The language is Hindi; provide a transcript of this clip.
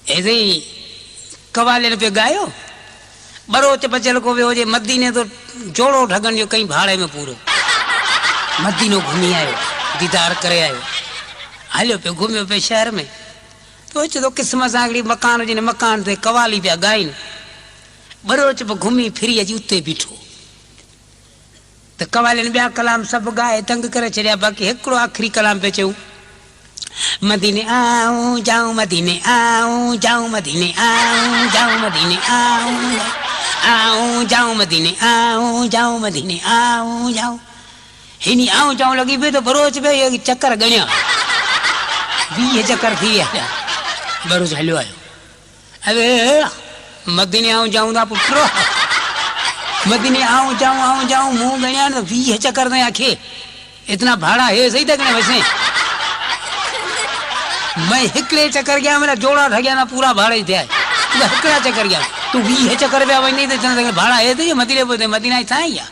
ऐसे ही कवाले पे गायो बरोच बचल को वे जे मदीने तो जोड़ो ठगन जो कहीं भाड़े में पूरो मदीनो घूमी आयो दीदार करे आयो हलो पे घूमियो पे शहर में तो चो किस्म सागड़ी मकान जिन मकान ते कवाली पिया गाइन बरोच पे घूमी फिरी अजी उते बीठो तो कवाले बिया कलाम सब गाए तंग करे छड़िया बाकी एकड़ो आखिरी कलाम पे चऊं मदीने आऊं जाऊं मदीने आऊं जाऊं मदीने आऊं जाऊं मदीने आऊं आऊं जाऊं मदीने आऊं जाऊं मदीने आऊं जाऊं हिनी आऊं जाऊं लगी पे तो बरोच पे ये चक्कर गणिया 20 चक्कर थी आया बरोच हलो आयो अबे मदीने आऊं जाऊं दा पुत्रो मदीने आऊं जाऊं मुंह गणिया तो 20 चक्कर ने आखे इतना भाड़ा है सही तक ने वैसे मैं हिकड़े चक्कर गया मेरा जोड़ा ठगिया ना पूरा भाड़े थे हिकड़ा चक्कर गया तू 20 चक्कर पे वही नहीं भाड़ा है तो मदीने मदीना था या